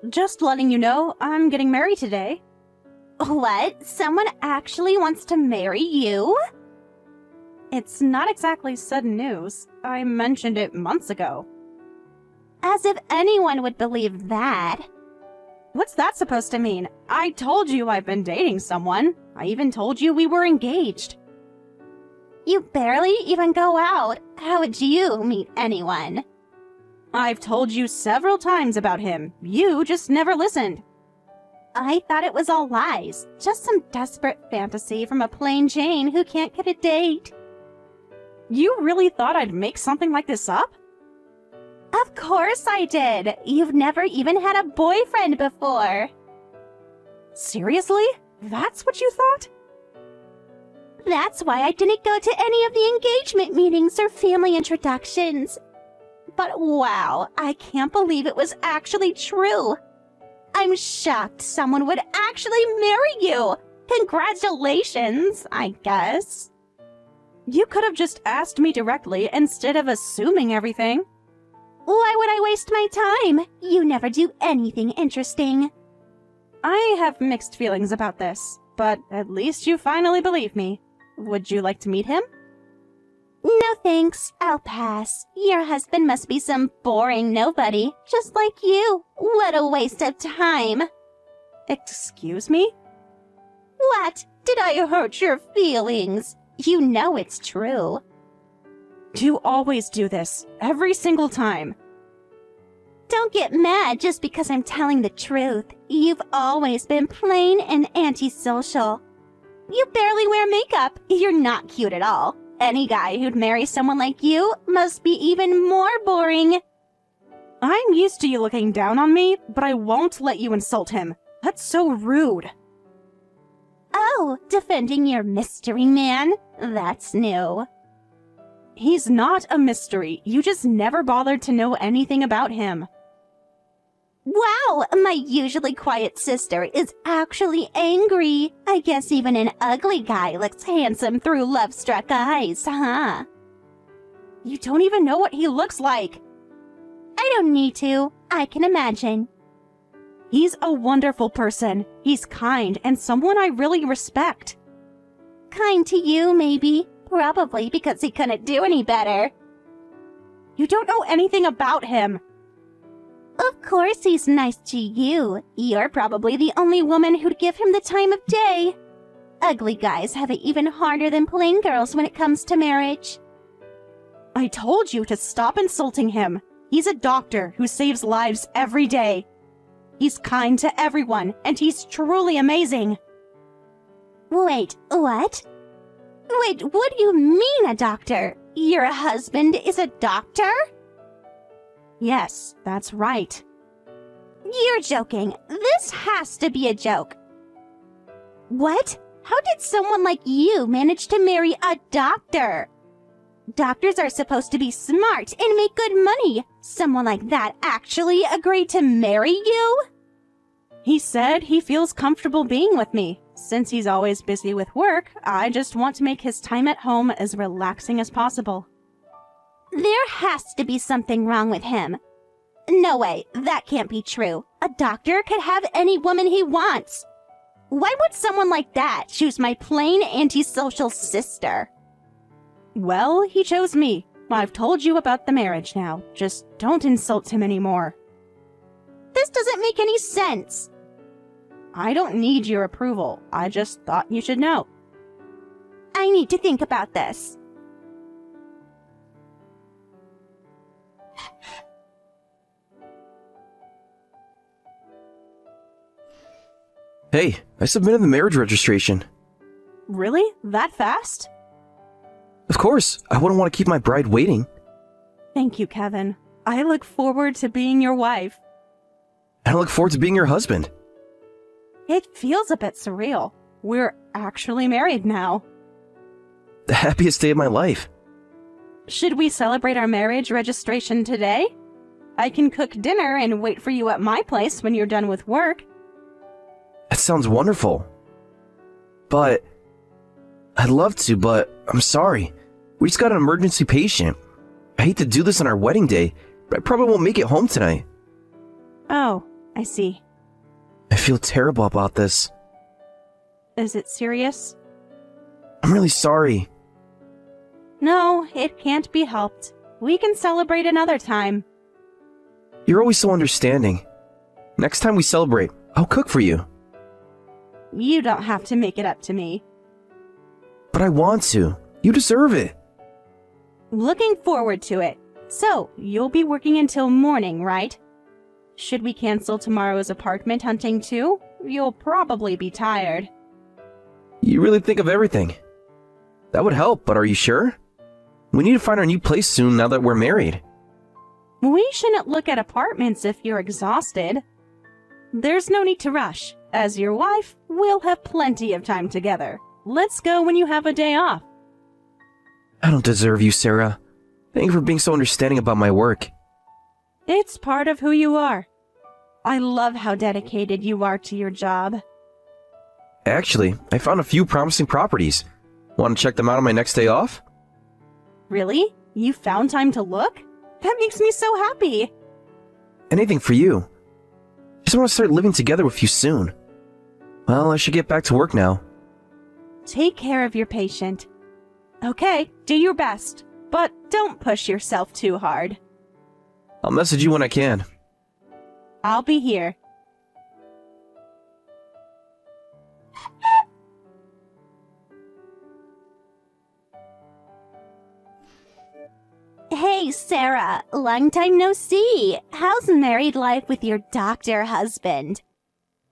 Just letting you know, I'm getting married today. What? Someone actually wants to marry you? It's not exactly sudden news. I mentioned it months ago. As if anyone would believe that. What's that supposed to mean? I told you I've been dating someone. I even told you we were engaged. You barely even go out. How would you meet anyone? I've told you several times about him. You just never listened. I thought it was all lies. Just some desperate fantasy from a plain Jane who can't get a date. You really thought I'd make something like this up? Of course I did. You've never even had a boyfriend before. Seriously? That's what you thought? That's why I didn't go to any of the engagement meetings or family introductions. But wow, I can't believe it was actually true. I'm shocked someone would actually marry you. Congratulations, I guess. You could have just asked me directly instead of assuming everything. Why would I waste my time? You never do anything interesting. I have mixed feelings about this, but at least you finally believe me. Would you like to meet him? No thanks, I'll pass. Your husband must be some boring nobody, just like you. What a waste of time. Excuse me? What? Did I hurt your feelings? You know it's true. You always do this, every single time. Don't get mad just because I'm telling the truth. You've always been plain and antisocial. You barely wear makeup. You're not cute at all. Any guy who'd marry someone like you must be even more boring. I'm used to you looking down on me, but I won't let you insult him. That's so rude. Oh, defending your mystery man? That's new. He's not a mystery. You just never bothered to know anything about him. Wow, my usually quiet sister is actually angry. I guess even an ugly guy looks handsome through love-struck eyes, huh? You don't even know what he looks like. I don't need to. I can imagine. He's a wonderful person. He's kind and someone I really respect. Kind to you, maybe. Probably because he couldn't do any better. You don't know anything about him. Of course he's nice to you. You're probably the only woman who'd give him the time of day. Ugly guys have it even harder than plain girls when it comes to marriage. I told you to stop insulting him. He's a doctor who saves lives every day. He's kind to everyone, and he's truly amazing. Wait, what? Wait, what do you mean a doctor? Your husband is a doctor? Yes, that's right. You're joking. This has to be a joke. What? How did someone like you manage to marry a doctor? Doctors are supposed to be smart and make good money. Someone like that actually agreed to marry you? He said he feels comfortable being with me. Since he's always busy with work, I just want to make his time at home as relaxing as possible. There has to be something wrong with him. No way, that can't be true. A doctor could have any woman he wants. Why would someone like that choose my plain antisocial sister? Well, he chose me. I've told you about the marriage now. Just don't insult him anymore. This doesn't make any sense. I don't need your approval. I just thought you should know. I need to think about this. Hey, I submitted the marriage registration. Really? That fast? Of course, I wouldn't want to keep my bride waiting. Thank you, Kevin. I look forward to being your wife. And I look forward to being your husband. It feels a bit surreal. We're actually married now. The happiest day of my life. Should we celebrate our marriage registration today? I can cook dinner and wait for you at my place when you're done with work. That sounds wonderful. But I'd love to, but I'm sorry. We just got an emergency patient. I hate to do this on our wedding day, but I probably won't make it home tonight. Oh, I see. I feel terrible about this. Is it serious? I'm really sorry. No, it can't be helped. We can celebrate another time. You're always so understanding. Next time we celebrate, I'll cook for you. You don't have to make it up to me. But I want to. You deserve it. Looking forward to it. So, you'll be working until morning, right? Should we cancel tomorrow's apartment hunting too? You'll probably be tired. You really think of everything. That would help, but are you sure? We need to find our new place soon now that we're married. We shouldn't look at apartments if you're exhausted. There's no need to rush. As your wife, we'll have plenty of time together. Let's go when you have a day off. I don't deserve you, Sarah. Thank you for being so understanding about my work. It's part of who you are. I love how dedicated you are to your job. Actually, I found a few promising properties. Want to check them out on my next day off? Really? You found time to look? That makes me so happy. Anything for you. Just want to start living together with you soon. Well, I should get back to work now. Take care of your patient. Okay, do your best, but don't push yourself too hard. I'll message you when I can. I'll be here. Hey, Sarah, long time no see. How's married life with your doctor husband?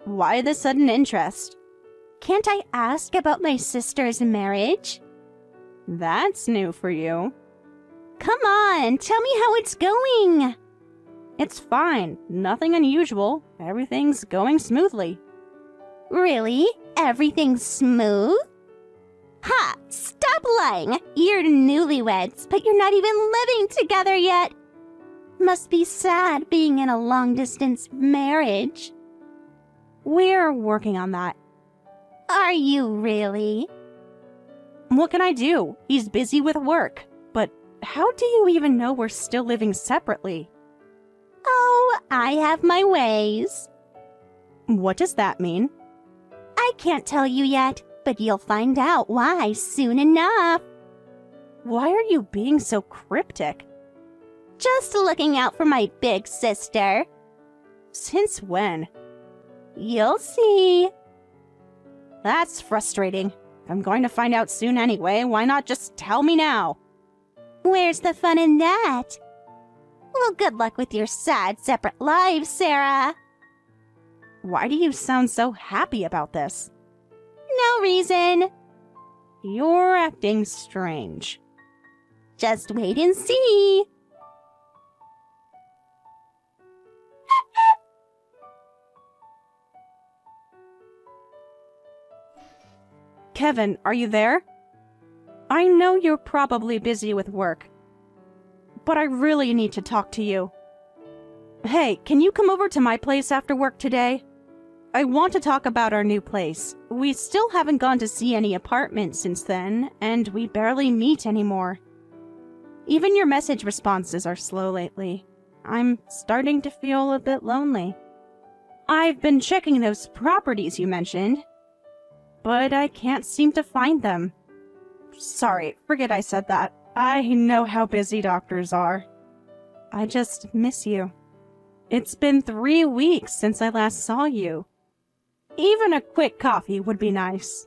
Why the sudden interest? Can't I ask about my sister's marriage? That's new for you. Come on, tell me how it's going. It's fine. Nothing unusual. Everything's going smoothly. Really? Everything's smooth? Ha! Stop lying! You're newlyweds, but you're not even living together yet. Must be sad being in a long-distance marriage. We're working on that. Are you really? What can I do? He's busy with work. But how do you even know we're still living separately? Oh, I have my ways. What does that mean? I can't tell you yet, but you'll find out why soon enough. Why are you being so cryptic? Just looking out for my big sister. Since when? You'll see. That's frustrating. I'm going to find out soon anyway. Why not just tell me now? Where's the fun in that? Well, good luck with your sad, separate lives, Sarah. Why do you sound so happy about this? No reason. You're acting strange. Just wait and see. Kevin, are you there? I know you're probably busy with work, but I really need to talk to you. Hey, can you come over to my place after work today? I want to talk about our new place. We still haven't gone to see any apartments since then, and we barely meet anymore. Even your message responses are slow lately. I'm starting to feel a bit lonely. I've been checking those properties you mentioned, but I can't seem to find them. Sorry, forget I said that. I know how busy doctors are. I just miss you. It's been 3 weeks since I last saw you. Even a quick coffee would be nice.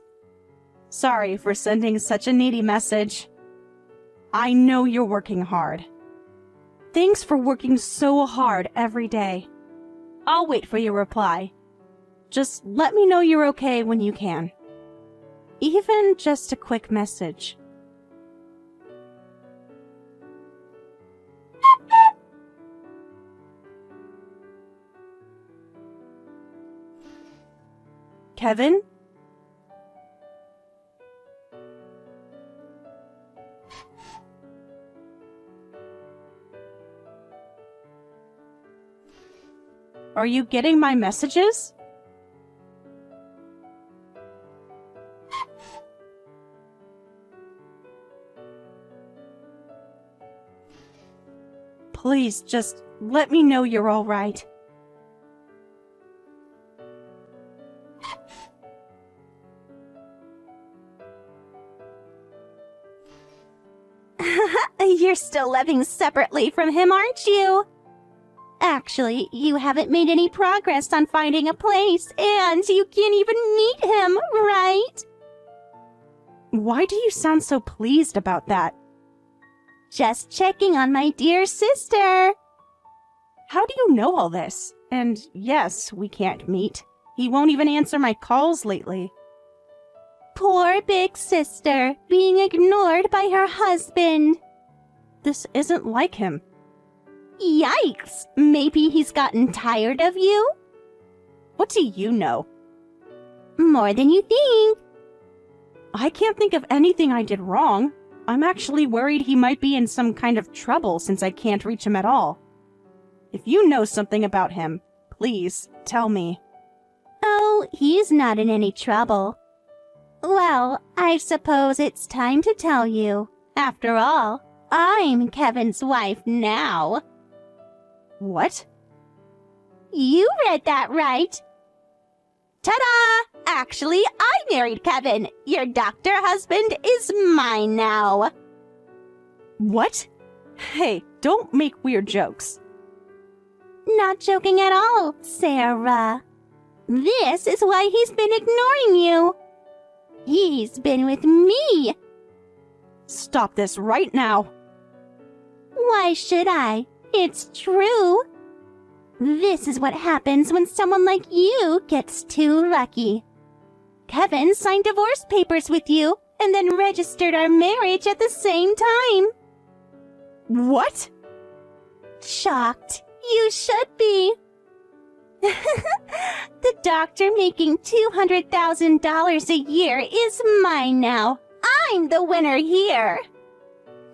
Sorry for sending such a needy message. I know you're working hard. Thanks for working so hard every day. I'll wait for your reply. Just let me know you're okay when you can. Even just a quick message. Kevin? Are you getting my messages? Please, just let me know you're all right. You're still living separately from him, aren't you? Actually, you haven't made any progress on finding a place, and you can't even meet him, right? Why do you sound so pleased about that? Just checking on my dear sister. How do you know all this? And yes, we can't meet. He won't even answer my calls lately. Poor big sister, being ignored by her husband. This isn't like him. Yikes! Maybe he's gotten tired of you? What do you know? More than you think. I can't think of anything I did wrong. I'm actually worried he might be in some kind of trouble since I can't reach him at all. If you know something about him, please tell me. Oh, he's not in any trouble. Well, I suppose it's time to tell you. After all, I'm Kevin's wife now. What? You read that right. Ta-da! Actually, I married Kevin. Your doctor husband is mine now. What? Hey, don't make weird jokes. Not joking at all, Sarah. This is why he's been ignoring you. He's been with me. Stop this right now. Why should I? It's true. This is what happens when someone like you gets too lucky. Kevin signed divorce papers with you and then registered our marriage at the same time. What? Shocked. You should be. The doctor making $200,000 a year is mine now. I'm the winner here.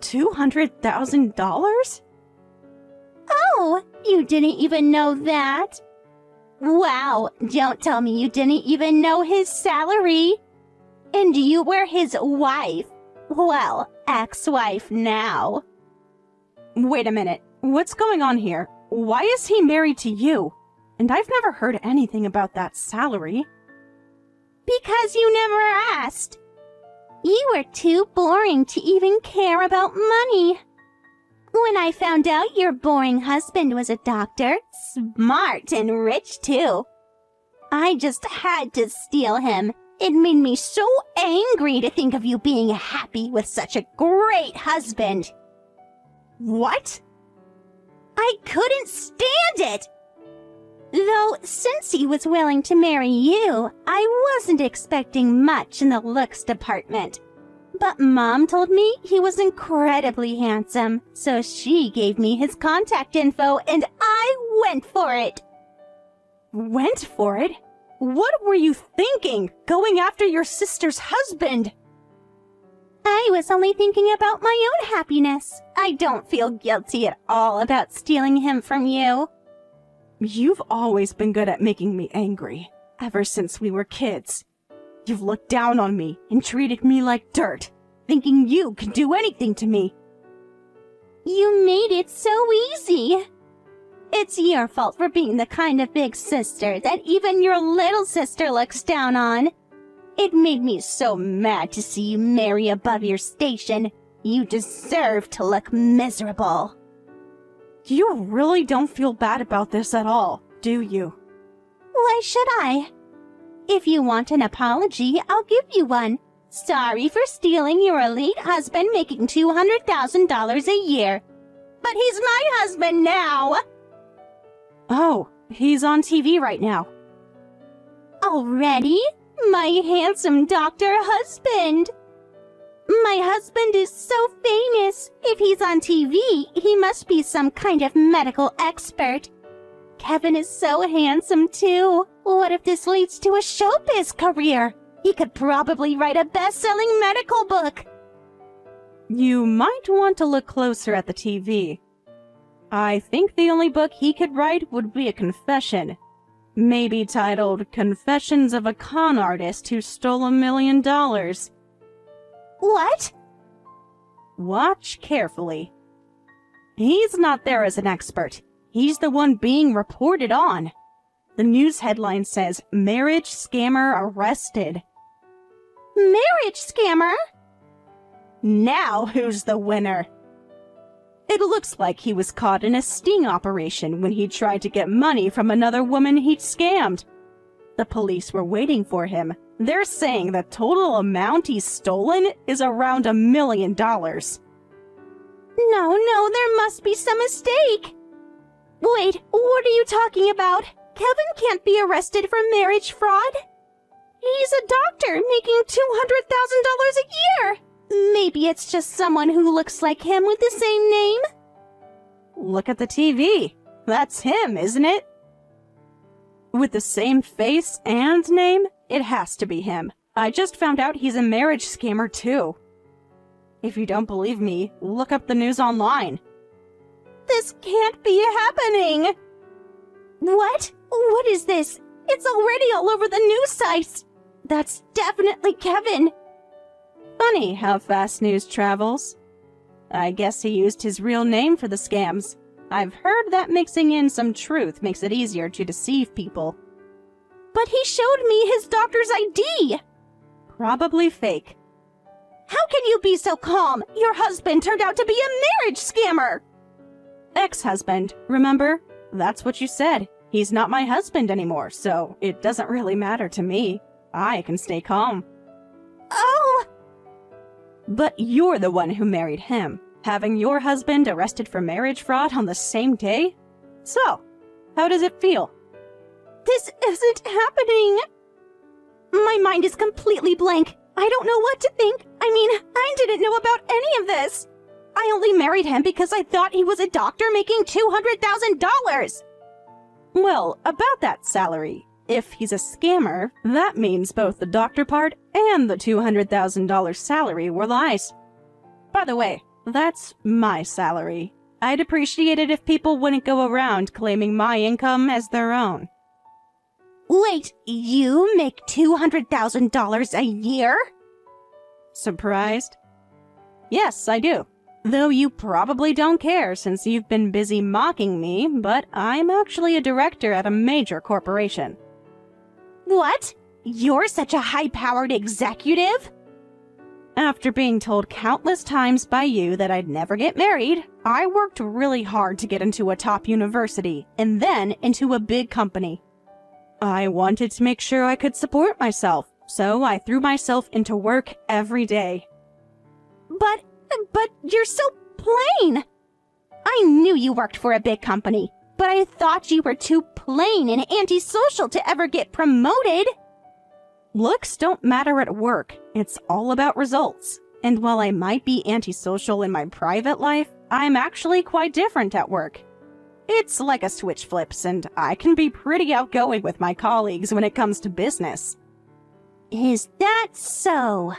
$200,000? Oh, you didn't even know that? Wow, don't tell me you didn't even know his salary. And you were his wife. Well, ex-wife now. Wait a minute. What's going on here? Why is he married to you? And I've never heard anything about that salary. Because you never asked. You were too boring to even care about money. When I found out your boring husband was a doctor, smart and rich too, I just had to steal him. It made me so angry to think of you being happy with such a great husband. What? I couldn't stand it! Though, since he was willing to marry you, I wasn't expecting much in the looks department. But Mom told me he was incredibly handsome, so she gave me his contact info and I went for it. Went for it? What were you thinking, going after your sister's husband? I was only thinking about my own happiness. I don't feel guilty at all about stealing him from you. You've always been good at making me angry, ever since we were kids. You've looked down on me and treated me like dirt, thinking you could do anything to me. You made it so easy. It's your fault for being the kind of big sister that even your little sister looks down on. It made me so mad to see you marry above your station. You deserve to look miserable. You really don't feel bad about this at all, do you? Why should I? If you want an apology, I'll give you one. Sorry for stealing your elite husband making $200,000 a year. But he's my husband now. Oh, he's on TV right now. Already? My handsome doctor husband. My husband is so famous. If he's on TV, he must be some kind of medical expert. Kevin is so handsome, too. What if this leads to a showbiz career? He could probably write a best-selling medical book. You might want to look closer at the TV. I think the only book he could write would be a confession. Maybe titled Confessions of a Con Artist Who Stole $1 Million. What? Watch carefully. He's not there as an expert. He's the one being reported on. The news headline says, "Marriage Scammer Arrested." Marriage scammer? Now who's the winner? It looks like he was caught in a sting operation when he tried to get money from another woman he'd scammed. The police were waiting for him. They're saying the total amount he's stolen is around $1 million. No, there must be some mistake. Wait, what are you talking about? Kevin can't be arrested for marriage fraud. He's a doctor making $200,000 a year. Maybe it's just someone who looks like him with the same name? Look at the TV. That's him, isn't it? With the same face and name, it has to be him. I just found out he's a marriage scammer too. If you don't believe me, look up the news online. This can't be happening. What? What is this? It's already all over the news sites. That's definitely Kevin. Funny how fast news travels. I guess he used his real name for the scams. I've heard that mixing in some truth makes it easier to deceive people. But he showed me his doctor's ID. Probably fake. How can you be so calm? Your husband turned out to be a marriage scammer. Ex-husband, remember? That's what you said. He's not my husband anymore, so it doesn't really matter to me. I can stay calm. Oh! But you're the one who married him, having your husband arrested for marriage fraud on the same day? So, how does it feel? This isn't happening. My mind is completely blank. I don't know what to think. I didn't know about any of this. I only married him because I thought he was a doctor making $200,000. Well, about that salary. If he's a scammer, that means both the doctor part and the $200,000 salary were lies. By the way, that's my salary. I'd appreciate it if people wouldn't go around claiming my income as their own. Wait, you make $200,000 a year? Surprised? Yes, I do. Though you probably don't care since you've been busy mocking me, but I'm actually a director at a major corporation. What? You're such a high-powered executive? After being told countless times by you that I'd never get married, I worked really hard to get into a top university and then into a big company. I wanted to make sure I could support myself, so I threw myself into work every day. But you're so plain. I knew you worked for a big company, but I thought you were too plain and antisocial to ever get promoted. Looks don't matter at work. It's all about results. And while I might be antisocial in my private life, I'm actually quite different at work. It's like a switch flips, and I can be pretty outgoing with my colleagues when it comes to business. Is that so?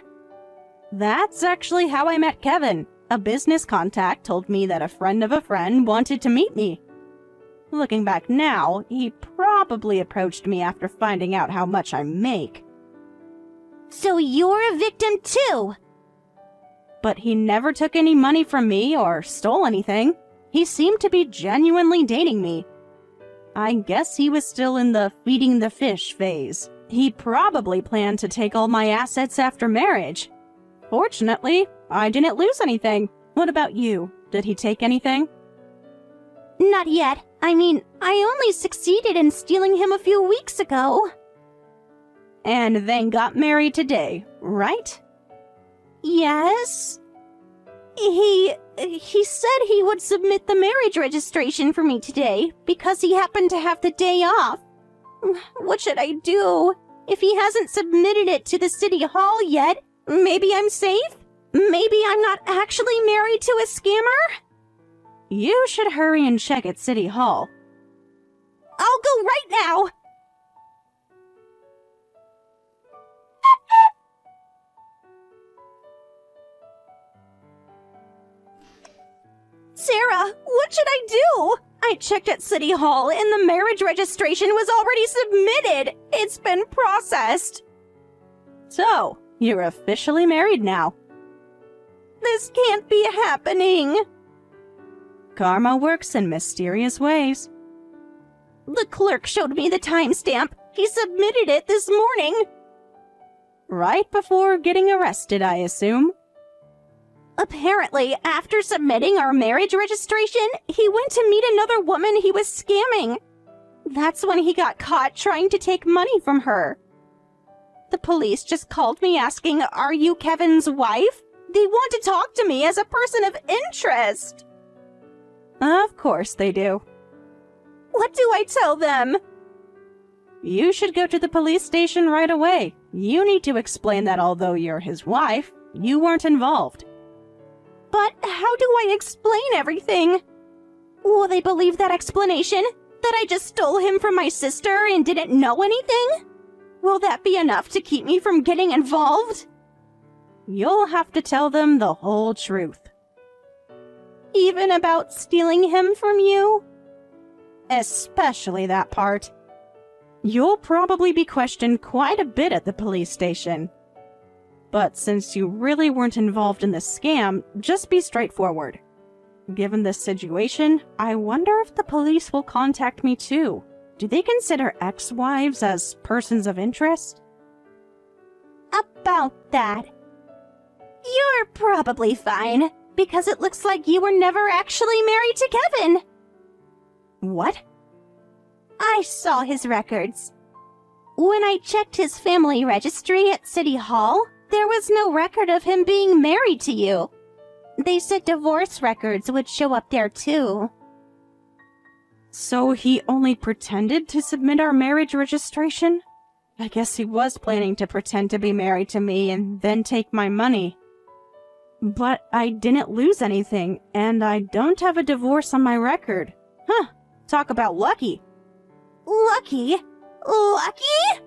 That's actually how I met Kevin. A business contact told me that a friend of a friend wanted to meet me. Looking back now, he probably approached me after finding out how much I make. So you're a victim too? But he never took any money from me or stole anything. He seemed to be genuinely dating me. I guess he was still in the feeding the fish phase. He probably planned to take all my assets after marriage. Fortunately, I didn't lose anything. What about you? Did he take anything? Not yet. I only succeeded in stealing him a few weeks ago. And then got married today, right? Yes. He said he would submit the marriage registration for me today because he happened to have the day off. What should I do? If he hasn't submitted it to the city hall yet, maybe I'm safe? Maybe I'm not actually married to a scammer? You should hurry and check at City Hall. I'll go right now! Sarah, what should I do? I checked at City Hall and the marriage registration was already submitted. It's been processed. So, you're officially married now. This can't be happening. Karma works in mysterious ways. The clerk showed me the timestamp. He submitted it this morning. Right before getting arrested, I assume. Apparently, after submitting our marriage registration, he went to meet another woman he was scamming. That's when he got caught trying to take money from her. The police just called me asking, "Are you Kevin's wife?" They want to talk to me as a person of interest. Of course they do. What do I tell them? You should go to the police station right away. You need to explain that although you're his wife, you weren't involved. But how do I explain everything? Will they believe that explanation? That I just stole him from my sister and didn't know anything? Will that be enough to keep me from getting involved? You'll have to tell them the whole truth. Even about stealing him from you? Especially that part. You'll probably be questioned quite a bit at the police station. But since you really weren't involved in the scam, just be straightforward. Given this situation, I wonder if the police will contact me too. Do they consider ex-wives as persons of interest? About that. You're probably fine, because it looks like you were never actually married to Kevin. What? I saw his records. When I checked his family registry at City Hall, there was no record of him being married to you. They said divorce records would show up there too. So he only pretended to submit our marriage registration? I guess he was planning to pretend to be married to me and then take my money. But I didn't lose anything, and I don't have a divorce on my record. Huh, talk about lucky. Lucky? Lucky?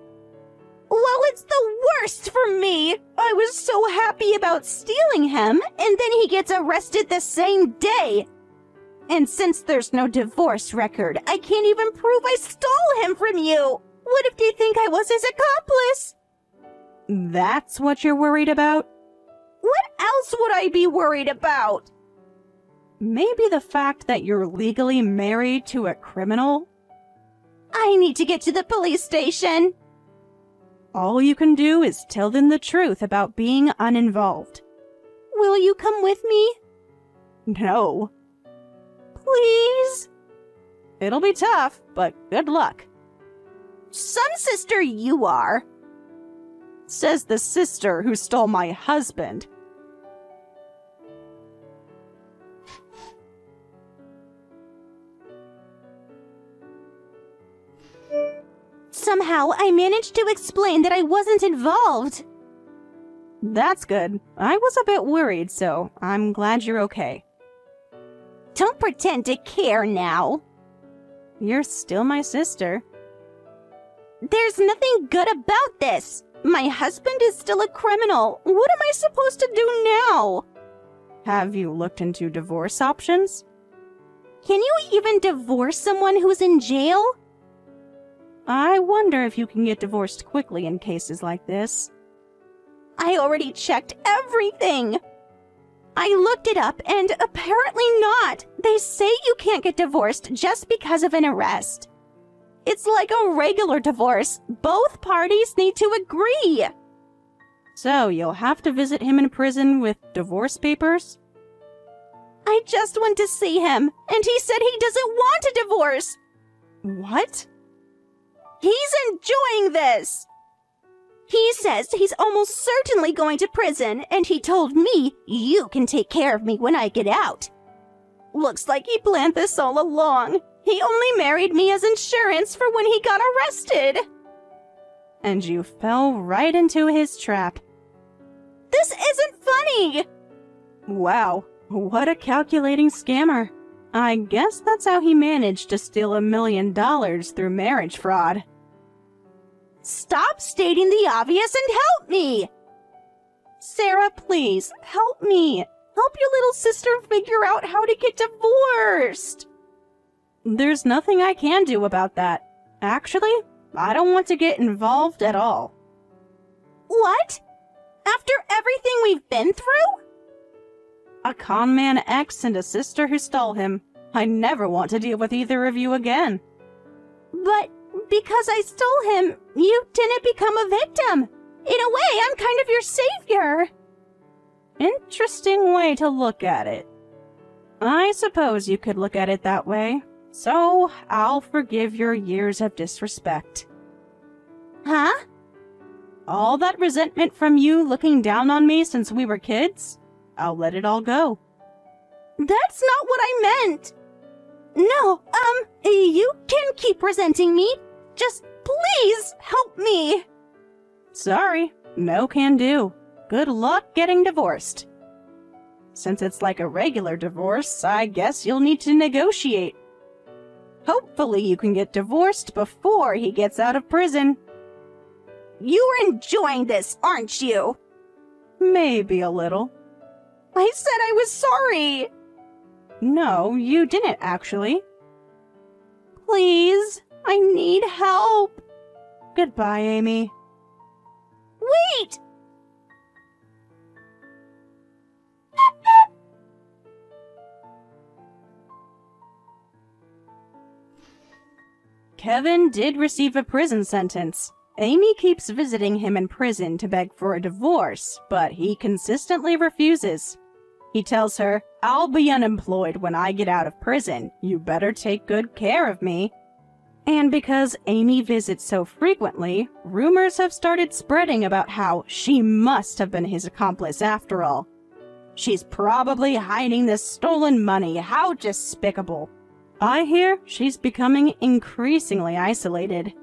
Well, it's the worst for me. I was so happy about stealing him, and then he gets arrested the same day. And since there's no divorce record, I can't even prove I stole him from you. What if they think I was his accomplice? That's what you're worried about? What else would I be worried about? Maybe the fact that you're legally married to a criminal? I need to get to the police station. All you can do is tell them the truth about being uninvolved. Will you come with me? No. Please? It'll be tough, but good luck. Some sister you are. Says the sister who stole my husband. Somehow, I managed to explain that I wasn't involved. That's good. I was a bit worried, so I'm glad you're okay. Don't pretend to care now. You're still my sister. There's nothing good about this. My husband is still a criminal. What am I supposed to do now? Have you looked into divorce options? Can you even divorce someone who's in jail? I wonder if you can get divorced quickly in cases like this. I already checked everything. I looked it up and apparently not. They say you can't get divorced just because of an arrest. It's like a regular divorce. Both parties need to agree. So you'll have to visit him in prison with divorce papers? I just went to see him, and he said he doesn't want a divorce. What? He's enjoying this. He says he's almost certainly going to prison, and he told me you can take care of me when I get out. Looks like he planned this all along. He only married me as insurance for when he got arrested. And you fell right into his trap. This isn't funny! Wow, what a calculating scammer. I guess that's how he managed to steal $1 million through marriage fraud. Stop stating the obvious and help me! Sarah, please, help me. Help your little sister figure out how to get divorced. There's nothing I can do about that. Actually, I don't want to get involved at all. What? After everything we've been through? A con man ex and a sister who stole him. I never want to deal with either of you again. But because I stole him, you didn't become a victim. In a way, I'm kind of your savior. Interesting way to look at it. I suppose you could look at it that way. So, I'll forgive your years of disrespect. Huh? All that resentment from you looking down on me since we were kids, I'll let it all go. That's not what I meant! No, you can keep resenting me. Just please help me. Sorry, no can do. Good luck getting divorced. Since it's like a regular divorce, I guess you'll need to negotiate. Hopefully you can get divorced before he gets out of prison. You're enjoying this, aren't you? Maybe a little. I said I was sorry. No, you didn't actually. Please, I need help. Goodbye, Amy. Wait! Kevin did receive a prison sentence. Amy keeps visiting him in prison to beg for a divorce, but he consistently refuses. He tells her, "I'll be unemployed when I get out of prison. You better take good care of me." And because Amy visits so frequently, rumors have started spreading about how she must have been his accomplice after all. She's probably hiding this stolen money. How despicable. I hear she's becoming increasingly isolated.